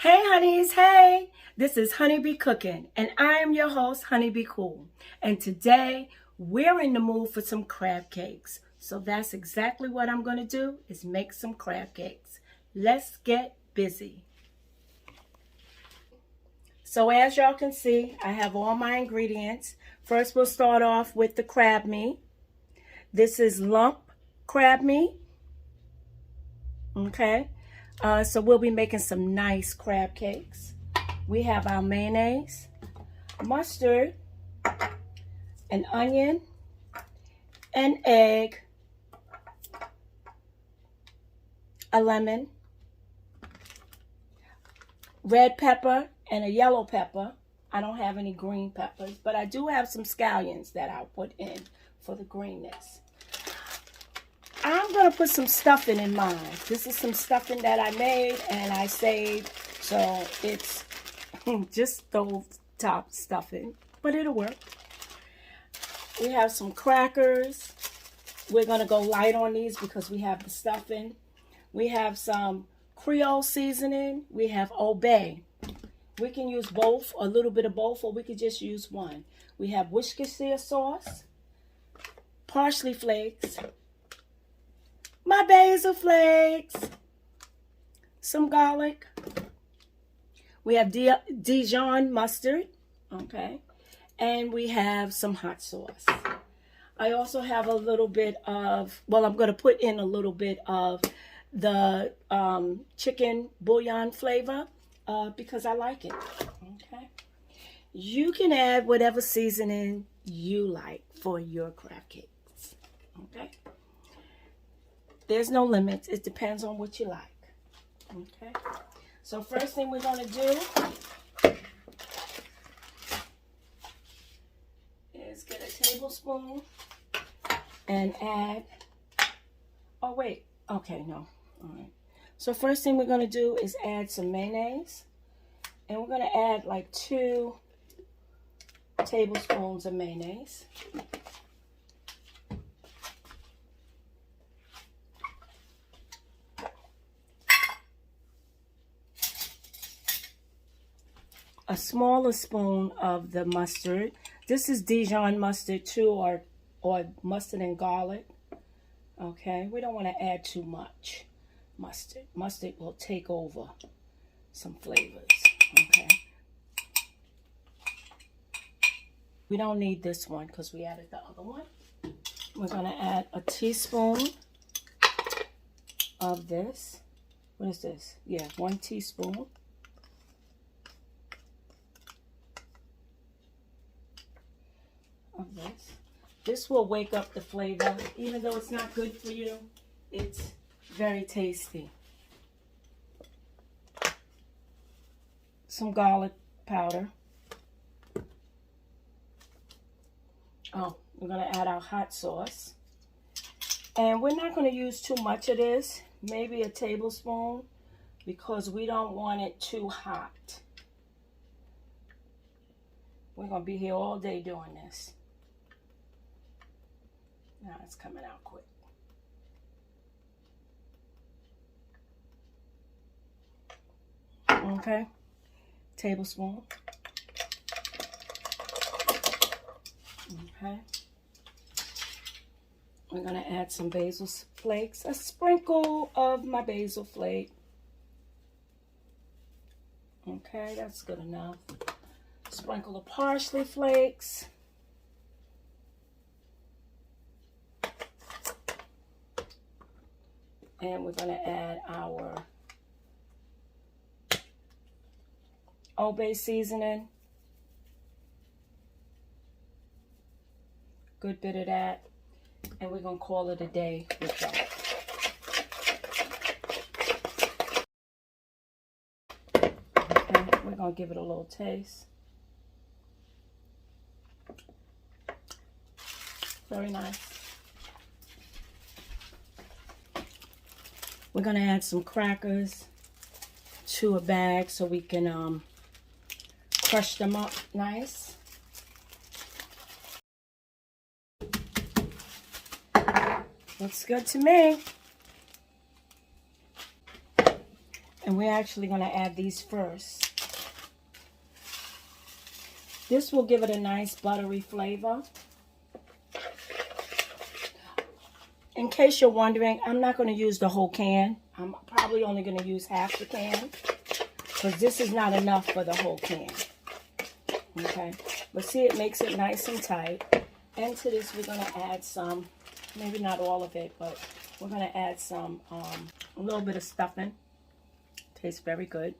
Hey honeys, hey! This is Honeybee Cooking, and I am your host, Honeybee Cool. And today, we're in the mood for some crab cakes. So that's exactly what I'm going to do, is make some crab cakes. Let's get busy. So as y'all can see, I have all my ingredients. First, we'll start off with the crab meat. This is lump crab meat. Okay, so we'll be making some nice crab cakes. We have our mayonnaise, mustard, an onion, an egg, a lemon, red pepper, and a yellow pepper. I don't have any green peppers, but I do have some scallions that I'll put in for the greenness. I'm going to put some stuffing in mine. This is some stuffing that I made and I saved, so it's just stove top stuffing, but it'll work. We have some crackers. We're going to go light on these because we have the stuffing. We have some Creole seasoning. We have Old Bay. We can use both, a little bit of both, or we could just use one. We have Worcestershire sauce, parsley flakes, my basil flakes, some garlic. We have Dijon mustard, okay, and we have some hot sauce. I also have a little bit of, well, I'm going to put in a little bit of the chicken bouillon flavor because I like it, okay. You can add whatever seasoning you like for your crab cakes, okay. There's no limits. It depends on what you like. Okay. So first thing we're going to do is get a tablespoon and add, oh wait, okay, no. All right. So first thing we're going to do is add some mayonnaise. And we're going to add like 2 tablespoons of mayonnaise. A smaller spoon of the mustard. This is Dijon mustard too, or mustard and garlic. Okay, we don't want to add too much mustard. Mustard will take over some flavors. Okay. We don't need this one because we added the other one. We're going to add a teaspoon of this. What is this? Yeah, 1 teaspoon. Of this. This will wake up the flavor. Even though it's not good for you, it's very tasty. Some garlic powder. Oh, we're going to add our hot sauce. And we're not going to use too much of this. Maybe a tablespoon because we don't want it too hot. We're going to be here all day doing this. Now it's coming out quick. Okay, tablespoon. Okay, we're gonna add some basil flakes, a sprinkle of my basil flake. Okay, that's good enough. Sprinkle of parsley flakes. And we're going to add our Old Bay seasoning. Good bit of that. And we're going to call it a day with that. Okay, we're going to give it a little taste. Very nice. We're going to add some crackers to a bag so we can crush them up nice. Looks good to me. And we're actually going to add these first. This will give it a nice buttery flavor. In case you're wondering, I'm not going to use the whole can. I'm probably only going to use half the can, because this is not enough for the whole can. Okay, but see, it makes it nice and tight. And to this, we're going to add some, maybe not all of it, but we're going to add some, a little bit of stuffing. Tastes very good.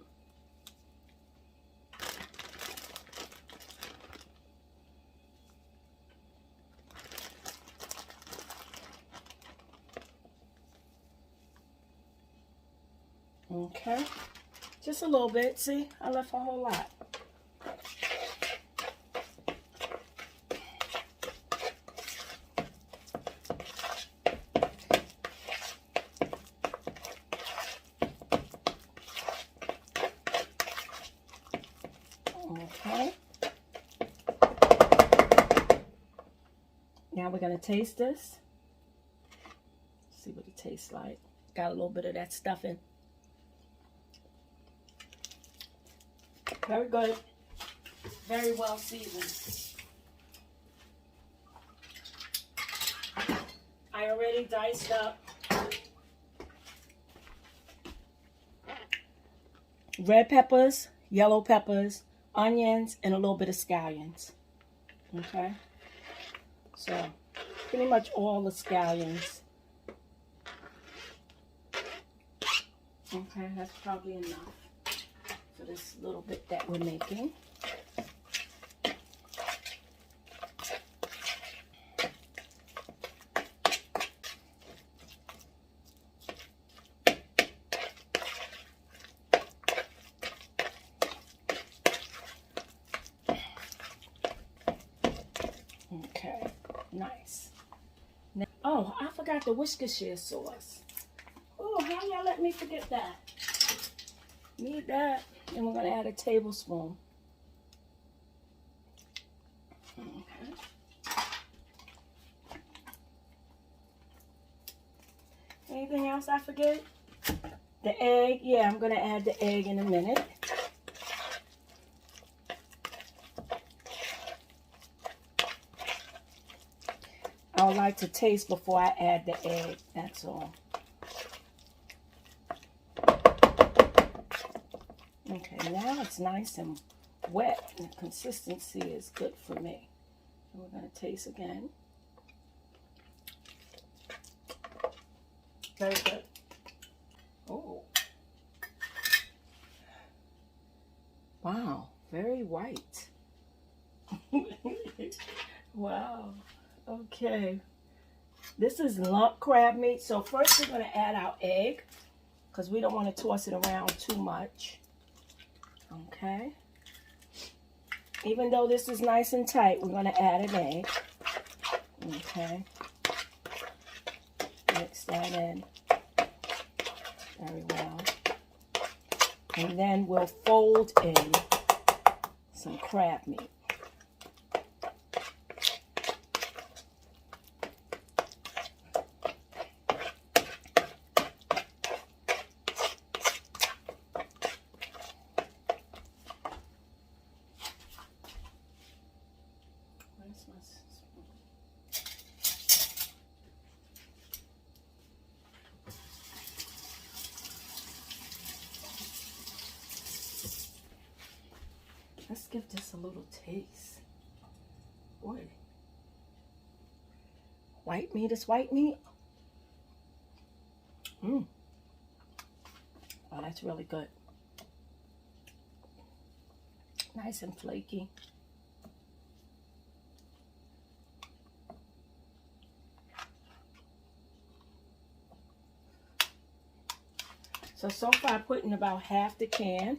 Okay, just a little bit. See, I left a whole lot. Okay. Now we're going to taste this. See what it tastes like. Got a little bit of that stuffing. Very good. Very well seasoned. I already diced up red peppers, yellow peppers, onions, and a little bit of scallions. Okay? So, pretty much all the scallions. Okay, that's probably enough for this little bit that we're making. Okay, nice. Now, oh, I forgot the Worcestershire sauce. Oh, how y'all let me forget that? Need that. And we're going to add a tablespoon. Okay. Anything else I forget? The egg. Yeah, I'm going to add the egg in a minute. I would like to taste before I add the egg. That's all. Okay, now it's nice and wet, and the consistency is good for me. And we're going to taste again. Very good. Oh. Wow, very white. Wow. Okay. This is lump crab meat. So first we're going to add our egg, because we don't want to toss it around too much. Okay. Even though this is nice and tight, we're going to add an egg. Okay. Mix that in very well. And then we'll fold in some crab meat. Let's give this a little taste. Boy. White meat is white meat. Oh, that's really good. Nice and flaky. So far I put in about half the can.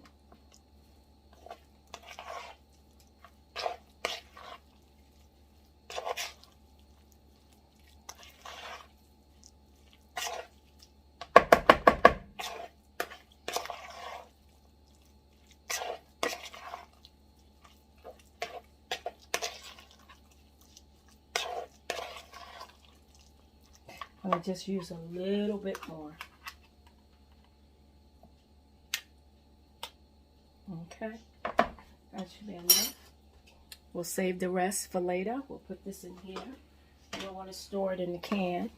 I'm going to just use a little bit more. Okay, that should be enough. We'll save the rest for later. We'll put this in here. You don't want to store it in the can.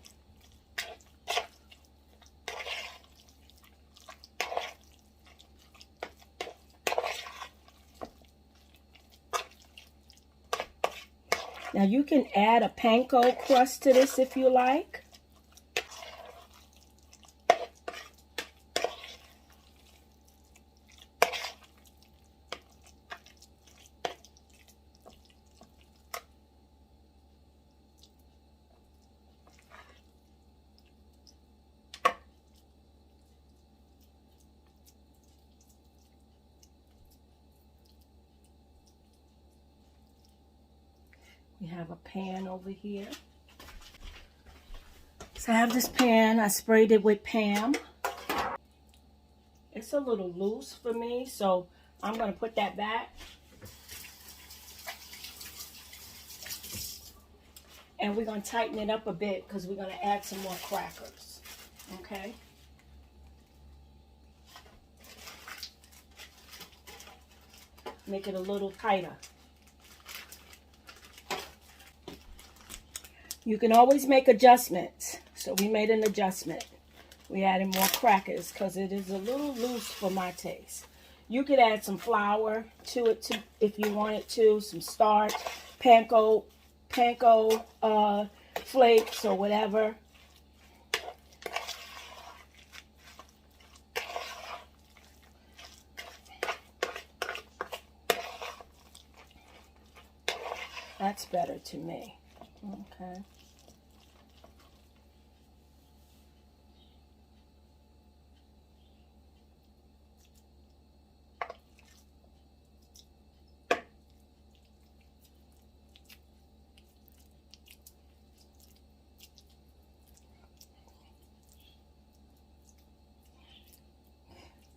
Now you can add a panko crust to this if you like. We have a pan over here. So I have this pan. I sprayed it with Pam. It's a little loose for me, so I'm going to put that back. And we're going to tighten it up a bit because we're going to add some more crackers. Okay? Make it a little tighter. You can always make adjustments. So we made an adjustment. We added more crackers because it is a little loose for my taste. You could add some flour to it too, if you wanted to, some starch, panko flakes or whatever. That's better to me. Okay.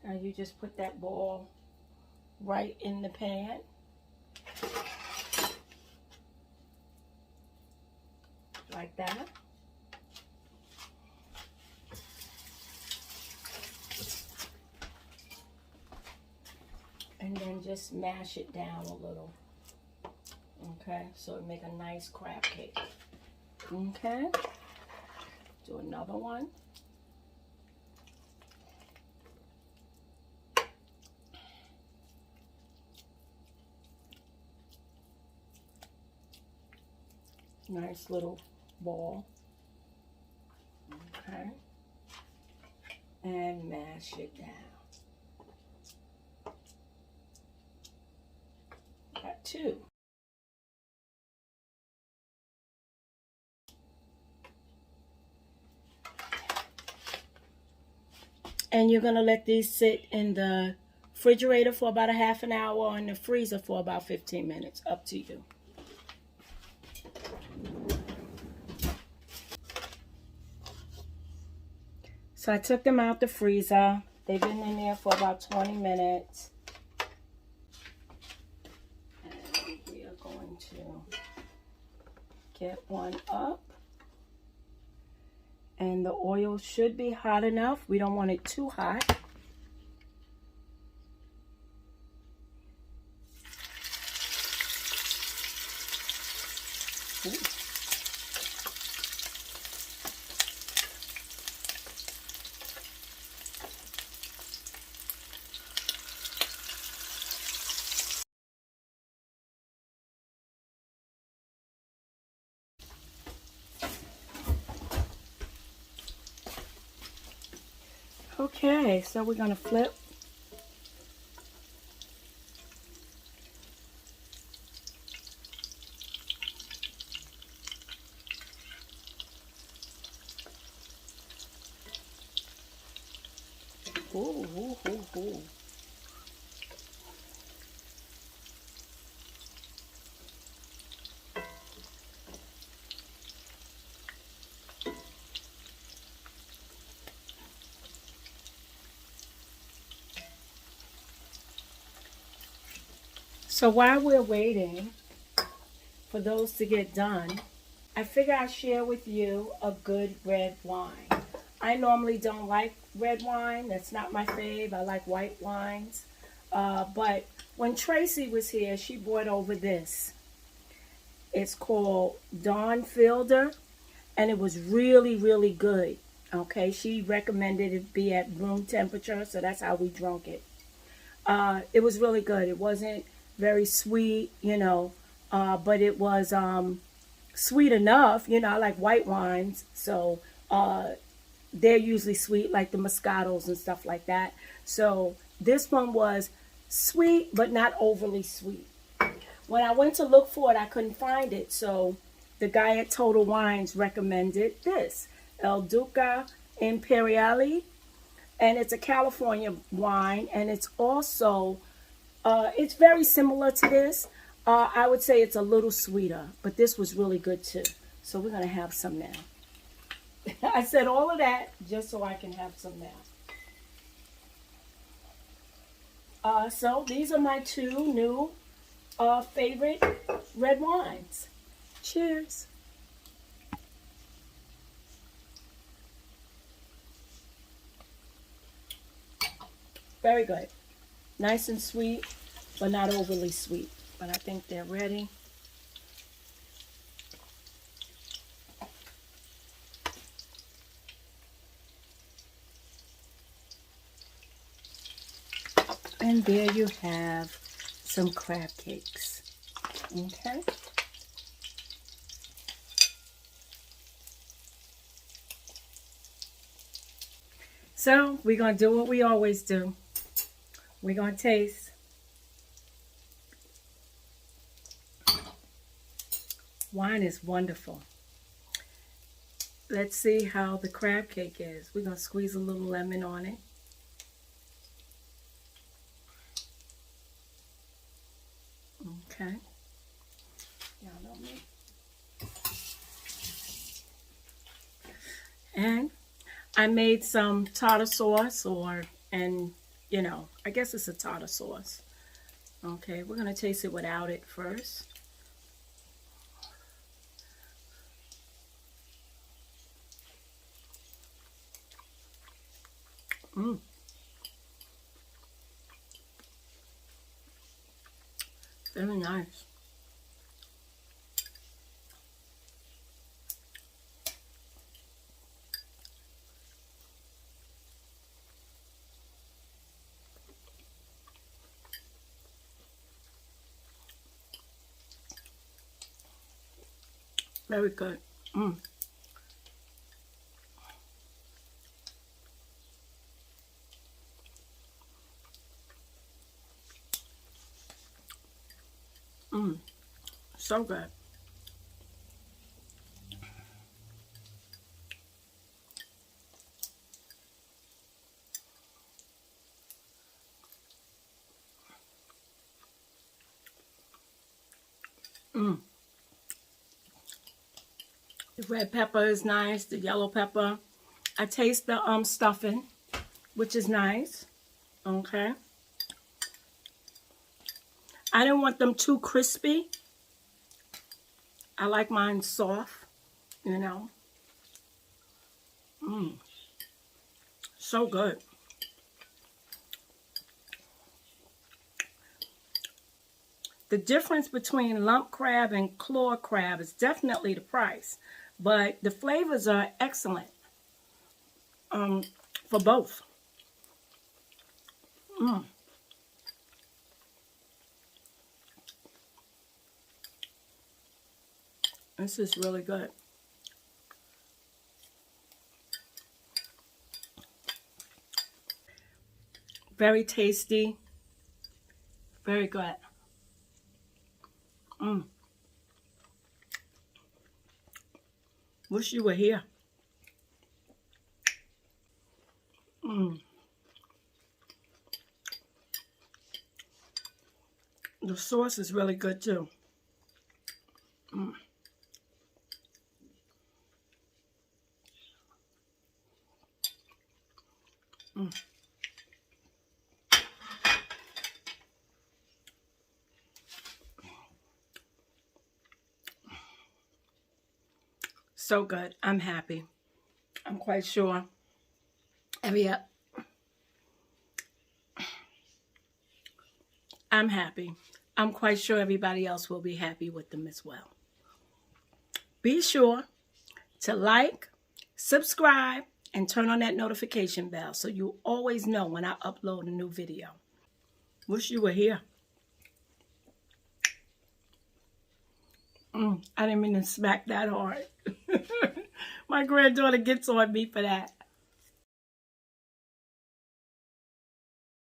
Now you just put that ball right in the pan. Like that. And then just mash it down a little. Okay, so it make a nice crab cake. Okay, do another one. Nice little ball. Okay, and mash it down. Got two. And you're gonna let these sit in the refrigerator for about a half an hour or in the freezer for about 15 minutes, up to you. So I took them out the freezer. They've been in there for about 20 minutes. And we are going to get one up. And the oil should be hot enough. We don't want it too hot. Ooh. Okay, so we're going to flip. Ooh, ooh, ooh, ooh. So while we're waiting for those to get done, I figure I'll share with you a good red wine. I normally don't like red wine. That's not my fave. I like white wines. But when Tracy was here, she brought over this. It's called Dawn Fielder, and it was really, really good. Okay, she recommended it be at room temperature, so that's how we drunk it. It was really good. It wasn't very sweet, but it was sweet enough. I like white wines, so they're usually sweet, like the Moscatos and stuff like that. So this one was sweet, but not overly sweet. When I went to look for it, I couldn't find it. So the guy at Total Wines recommended this, El Duca Imperiale. And it's a California wine. And it's also, it's very similar to this. I would say it's a little sweeter. But this was really good too. So we're going to have some now. I said all of that just so I can have some now. So these are my two new favorite red wines. Cheers. Very good. Nice and sweet, but not overly sweet. But I think they're ready. And there you have some crab cakes. Okay. So we're going to do what we always do. We're going to taste. Wine is wonderful. Let's see how the crab cake is. We're going to squeeze a little lemon on it. Okay. Y'all know me. And I made some tartar sauce, I guess it's a tartar sauce. Okay, we're going to taste it without it first. Mmm. Very nice. Very good. Mmm. Mmm. So good. Mmm. The red pepper is nice. The yellow pepper. I taste the stuffing, which is nice. Okay. I didn't want them too crispy. I like mine soft. Mmm. So good. The difference between lump crab and claw crab is definitely the price, but the flavors are excellent for both. Mm. This is really good. Very tasty. Very good. Mm. Wish you were here. Mm. The sauce is really good too. Mm. Mm. So good. I'm happy. I'm quite sure. Yeah. I'm happy. I'm quite sure everybody else will be happy with them as well. Be sure to like, subscribe, and turn on that notification bell so you always know when I upload a new video. Wish you were here. I didn't mean to smack that hard. My granddaughter gets on me for that.